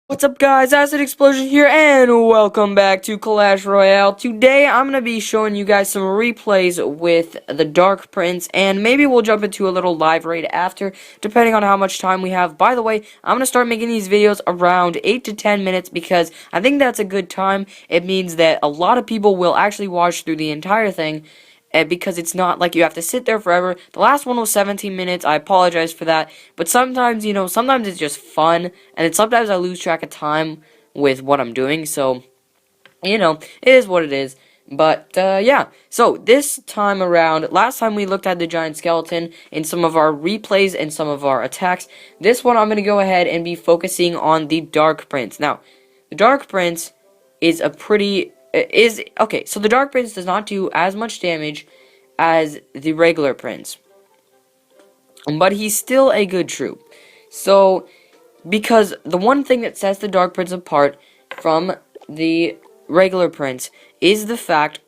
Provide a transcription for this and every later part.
What's up guys, Acid Explosion here, and welcome back to Clash Royale. Today I'm going to be showing you guys some replays with the Dark Prince, and maybe we'll jump into a little live raid after, depending on how much time we have. By the way, I'm going to start making these videos around 8 to 10 minutes, because I think that's a good time. It means that a lot of people will actually watch through the entire thing, because it's not like you have to sit there forever. The last one was 17 minutes, I apologize for that, but sometimes, sometimes it's just fun, and then sometimes I lose track of time with what I'm doing, so, it is what it is. But, yeah, so this time around, last time we looked at the giant skeleton in some of our replays and some of our attacks. This one I'm going to go ahead and be focusing on the Dark Prince. Now, the Dark Prince is okay, so the Dark Prince does not do as much damage as the regular Prince, but he's still a good troop. So, because the one thing that sets the Dark Prince apart from the regular Prince is the fact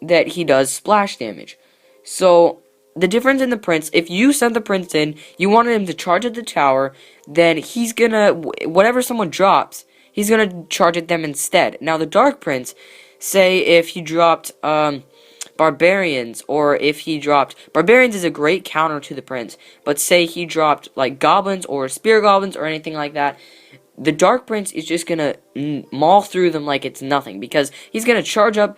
that he does splash damage. So, the difference in the Prince, if you send the Prince in, you wanted him to charge at the tower, then he's gonna, whatever someone drops, he's gonna charge at them instead. Now, the Dark Prince, say if he dropped, Barbarians, or if he dropped... Barbarians is a great counter to the Prince, but say he dropped, like, Goblins, or Spear Goblins, or anything like that, the Dark Prince is just gonna maul through them like it's nothing, because he's gonna charge up,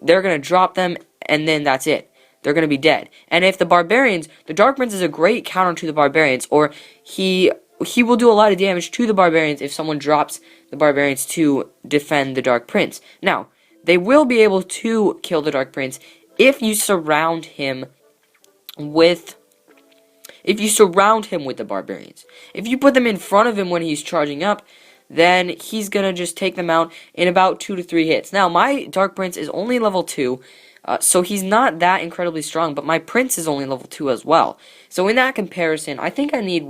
they're gonna drop them, and then that's it. They're gonna be dead. And if the Barbarians... The Dark Prince is a great counter to the Barbarians, or he will do a lot of damage to the Barbarians if someone drops the Barbarians to defend the Dark Prince. Now, they will be able to kill the Dark Prince if you surround him with the Barbarians. If you put them in front of him when he's charging up, then he's gonna just take them out in about 2 to 3 hits. Now, my Dark Prince is only level 2, so he's not that incredibly strong, but my Prince is only level 2 as well. So in that comparison, I think I need,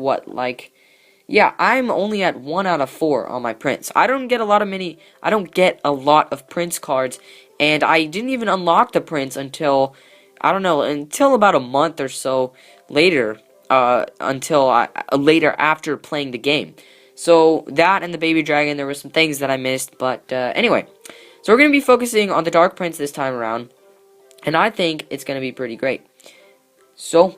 yeah, I'm only at 1 out of 4 on my Prince. I don't get a lot of Prince cards, and I didn't even unlock the Prince until, I don't know, until about a month or so later, later after playing the game. So, that and the Baby Dragon, there were some things that I missed, but, anyway. So, we're going to be focusing on the Dark Prince this time around, and I think it's going to be pretty great. So,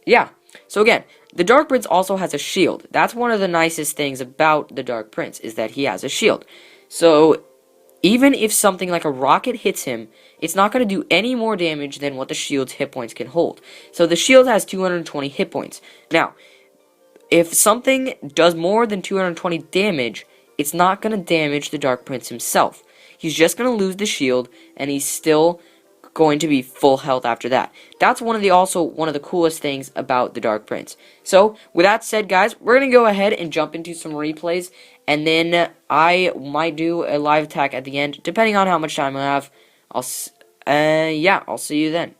yeah. So, again, the Dark Prince also has a shield. That's one of the nicest things about the Dark Prince, is that he has a shield. So, even if something like a rocket hits him, it's not going to do any more damage than what the shield's hit points can hold. So, the shield has 220 hit points. Now, if something does more than 220 damage, it's not going to damage the Dark Prince himself. He's just going to lose the shield, and he's still going to be full health after that. That's also one of the coolest things about the Dark Prince. So, with that said, guys, we're going to go ahead and jump into some replays, and then I might do a live attack at the end, depending on how much time I have. I'll see you then.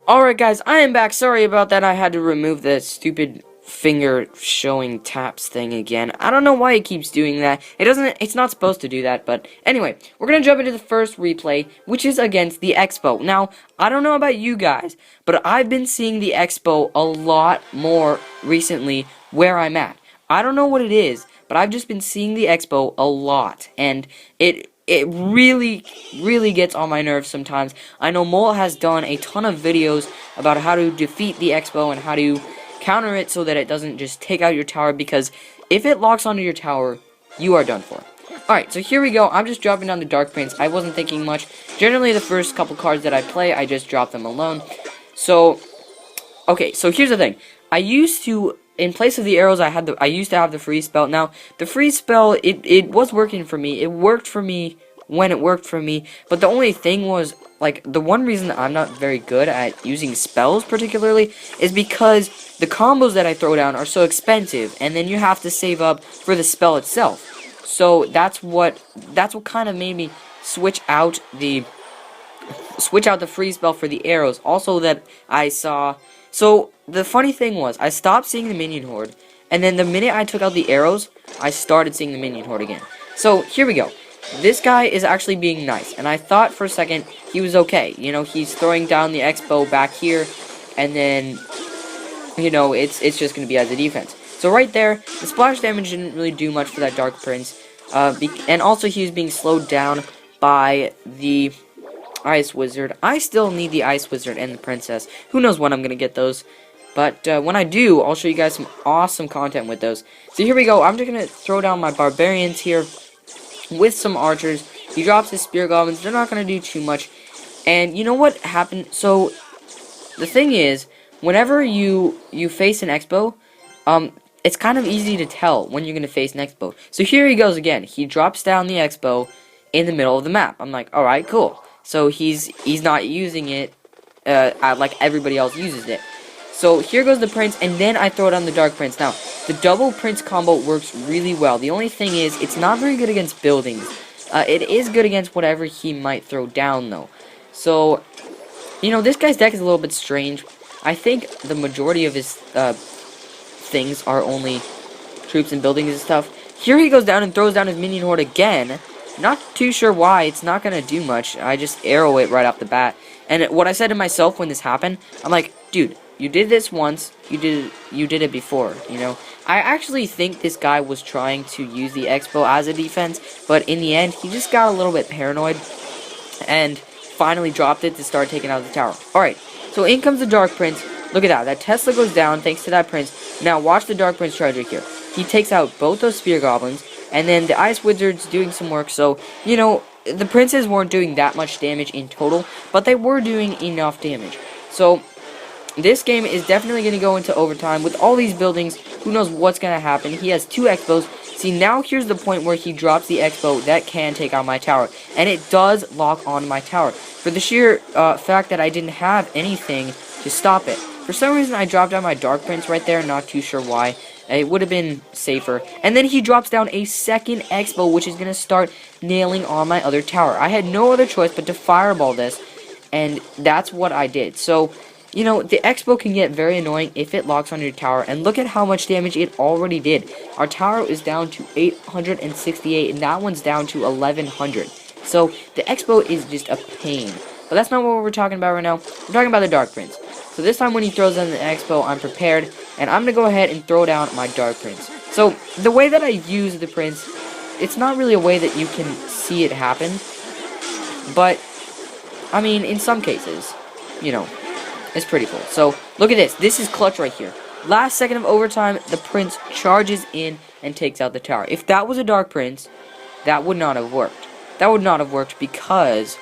Alright, guys, I am back. Sorry about that. I had to remove the stupid finger showing taps thing again. I don't know why it keeps doing that. It's not supposed to do that, but anyway, we're gonna jump into the first replay, which is against the Expo. Now, I don't know about you guys, but I've been seeing the Expo a lot more recently where I'm at. I don't know what it is, but I've just been seeing the Expo a lot, and it really, really gets on my nerves sometimes. I know Mole has done a ton of videos about how to defeat the Expo and how to counter it so that it doesn't just take out your tower, because if it locks onto your tower, you are done for. Alright, so here we go. I'm just dropping down the Dark Prince. I wasn't thinking much. Generally, the first couple cards that I play, I just drop them alone. So, okay, so here's the thing. I used to, in place of the arrows, I used to have the freeze spell. Now, the freeze spell, it was working for me. It worked for me when it worked for me, but the only thing was, like, the one reason I'm not very good at using spells particularly is because the combos that I throw down are so expensive, and then you have to save up for the spell itself. So that's what kind of made me switch out the freeze spell for the arrows. Also, that I saw. So the funny thing was, I stopped seeing the minion horde, and then the minute I took out the arrows, I started seeing the minion horde again. So here we go. This guy is actually being nice, and I thought for a second he was okay. You know, he's throwing down the Expo back here, and then, you know, it's just going to be as a defense. So right there, the splash damage didn't really do much for that Dark Prince. And also he was being slowed down by the Ice Wizard. I still need the Ice Wizard and the Princess. Who knows when I'm going to get those. But when I do, I'll show you guys some awesome content with those. So here we go. I'm just going to throw down my Barbarians here with some Archers. He drops his Spear Goblins. They're not going to do too much. And you know what happened? So the thing is, whenever you face an Expo, it's kind of easy to tell when you're going to face an Expo. So here he goes again. He drops down the Expo in the middle of the map. I'm like, alright, cool. So he's not using it like everybody else uses it. So here goes the Prince, and then I throw down the Dark Prince. Now, the double Prince combo works really well. The only thing is, it's not very good against buildings. It is good against whatever he might throw down, though. So, you know, this guy's deck is a little bit strange. I think the majority of his things are only troops and buildings and stuff. Here he goes down and throws down his minion horde again. Not too sure why. It's not going to do much. I just arrow it right off the bat. And what I said to myself when this happened, I'm like, dude, you did this once. You did it before, you know. I actually think this guy was trying to use the Expo as a defense, but in the end, he just got a little bit paranoid and finally dropped it to start taking out the tower. Alright, so in comes the Dark Prince. Look at that. That Tesla goes down thanks to that Prince. Now watch the Dark Prince charge here. He takes out both those Spear Goblins, and then the Ice Wizard's doing some work, so, you know, the Princes weren't doing that much damage in total, but they were doing enough damage. So, this game is definitely going to go into overtime. With all these buildings, who knows what's going to happen. He has 2 Expos. See, now here's the point where he drops the Expo that can take out my tower. And it does lock on my tower. For the sheer fact that I didn't have anything to stop it. For some reason, I dropped down my Dark Prince right there. Not too sure why. It would have been safer. And then he drops down a second Expo, which is going to start nailing on my other tower. I had no other choice but to fireball this. And that's what I did. So, you know, the Expo can get very annoying if it locks on your tower, and look at how much damage it already did. Our tower is down to 868, and that one's down to 1100. So, the Expo is just a pain. But that's not what we're talking about right now. We're talking about the Dark Prince. So this time when he throws down the Expo, I'm prepared, and I'm going to go ahead and throw down my Dark Prince. So, the way that I use the Prince, it's not really a way that you can see it happen. But, I mean, in some cases, you know, it's pretty cool. So, look at this. This is clutch right here. Last second of overtime, the Prince charges in and takes out the tower. If that was a Dark Prince, that would not have worked. That would not have worked because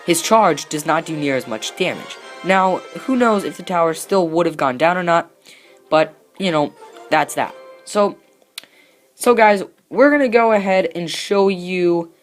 his charge does not do near as much damage. Now, who knows if the tower still would have gone down or not, but, you know, that's that. So guys, we're going to go ahead and show you,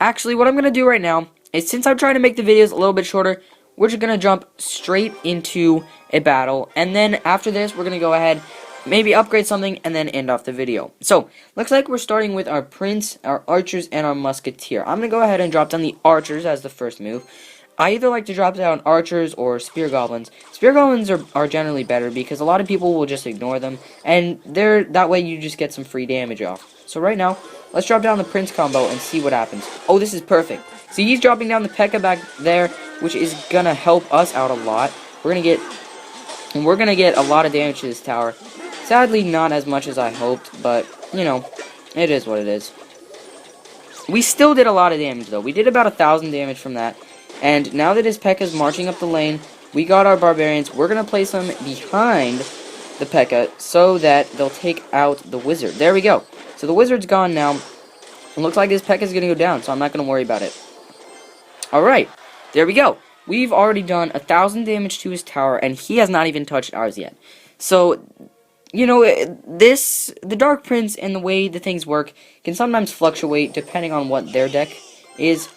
actually, what I'm going to do right now is, since I'm trying to make the videos a little bit shorter, we're just going to jump straight into a battle, and then after this, we're going to go ahead, maybe upgrade something, and then end off the video. So, looks like we're starting with our Prince, our Archers, and our Musketeer. I'm going to go ahead and drop down the Archers as the first move. I either like to drop down Archers or Spear Goblins. Spear Goblins are generally better because a lot of people will just ignore them, and that way you just get some free damage off. So right now, let's drop down the Prince combo and see what happens. Oh, this is perfect. See, he's dropping down the P.E.K.K.A back there, which is gonna help us out a lot. We're gonna get a lot of damage to this tower. Sadly, not as much as I hoped, but, you know, it is what it is. We still did a lot of damage, though. We did about 1,000 damage from that. And now that his P.E.K.K.A is marching up the lane, we got our Barbarians. We're gonna place them behind the P.E.K.K.A so that they'll take out the Wizard. There we go. So the Wizard's gone now. It looks like his P.E.K.K.A is gonna go down, so I'm not gonna worry about it. Alright, there we go. We've already done 1,000 damage to his tower, and he has not even touched ours yet. So, you know, the Dark Prince and the way the things work can sometimes fluctuate depending on what their deck is.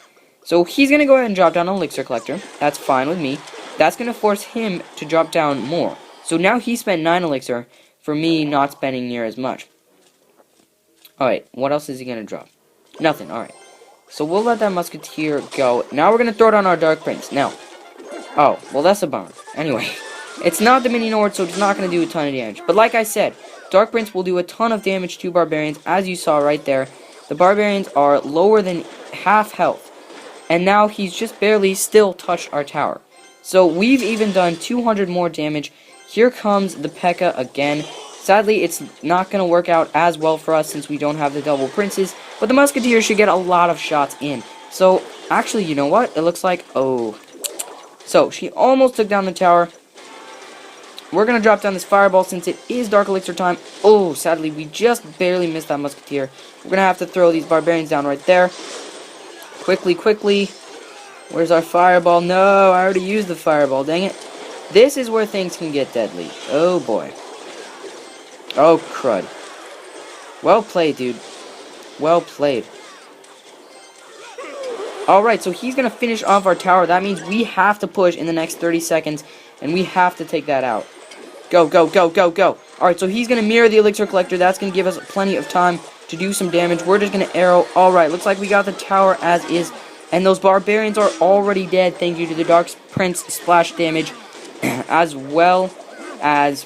So he's going to go ahead and drop down an Elixir Collector. That's fine with me. That's going to force him to drop down more. So now he spent 9 Elixir for me not spending near as much. Alright, what else is he going to drop? Nothing, alright. So we'll let that Musketeer go. Now we're going to throw down our Dark Prince. Now, oh, well that's a bummer. Anyway, it's not the mini Nord, so it's not going to do a ton of damage. But like I said, Dark Prince will do a ton of damage to Barbarians, as you saw right there. The Barbarians are lower than half health. And now he's just barely still touched our tower. So we've even done 200 more damage. Here comes the P.E.K.K.A again. Sadly, it's not going to work out as well for us since we don't have the double princes, but the musketeer should get a lot of shots in. So, actually, you know what? It looks like, oh. So, she almost took down the tower. We're going to drop down this fireball since it is Dark Elixir time. Oh, sadly, we just barely missed that musketeer. We're going to have to throw these barbarians down right there. Quickly, quickly. Where's our fireball? No, I already used the fireball, dang it. This is where things can get deadly. Oh, boy. Oh, crud. Well played, dude. Well played. Alright, so he's going to finish off our tower. That means we have to push in the next 30 seconds, and we have to take that out. Go, go, go, go, go. Alright, so he's going to mirror the elixir collector. That's going to give us plenty of time to do some damage. We're just going to arrow. Alright, looks like we got the tower as is, and those barbarians are already dead thank you to the Dark Prince splash damage, as well as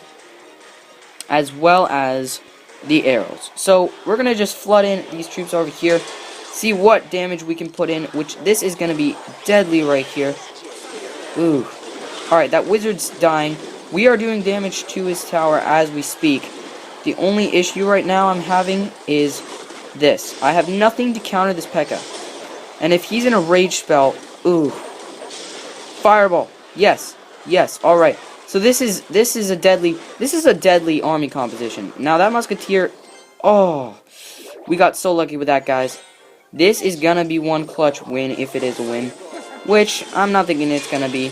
the arrows. So we're gonna just flood in these troops over here, see what damage we can put in, which this is gonna be deadly right here. Ooh. Alright, that wizard's dying. We are doing damage to his tower as we speak. The only issue right now I'm having is this. I have nothing to counter this P.E.K.K.A. And if he's in a rage spell, ooh. Fireball. Yes. Yes. Alright. So this is a deadly army composition. Now that musketeer, oh, we got so lucky with that, guys. This is gonna be one clutch win if it is a win, which I'm not thinking it's gonna be.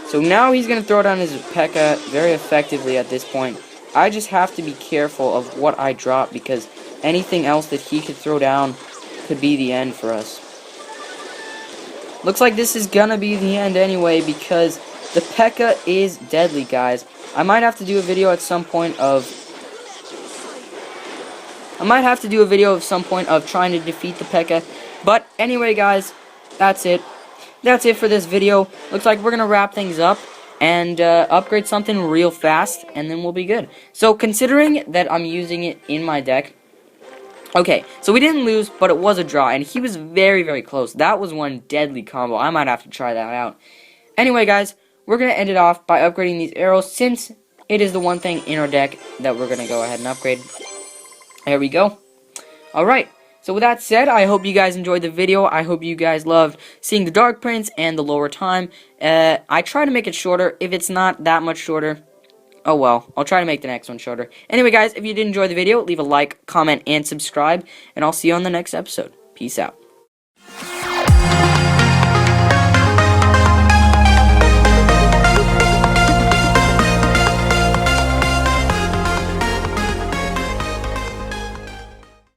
So now he's gonna throw down his P.E.K.K.A. very effectively at this point. I just have to be careful of what I drop because anything else that he could throw down could be the end for us. Looks like this is gonna be the end anyway because the P.E.K.K.A. is deadly, guys. I might have to do a video at some point of trying to defeat the P.E.K.K.A. But anyway, guys, that's it. That's it for this video. Looks like we're gonna wrap things up and upgrade something real fast, and then we'll be good. So considering that I'm using it in my deck, okay, so we didn't lose, but it was a draw, and he was very, very close. That was one deadly combo. I might have to try that out. Anyway, guys, we're going to end it off by upgrading these arrows, since it is the one thing in our deck that we're going to go ahead and upgrade. There we go. Alright, so with that said, I hope you guys enjoyed the video. I hope you guys loved seeing the Dark Prince and the lower time. I try to make it shorter. If it's not that much shorter, oh well, I'll try to make the next one shorter. Anyway, guys, if you did enjoy the video, leave a like, comment, and subscribe, and I'll see you on the next episode. Peace out.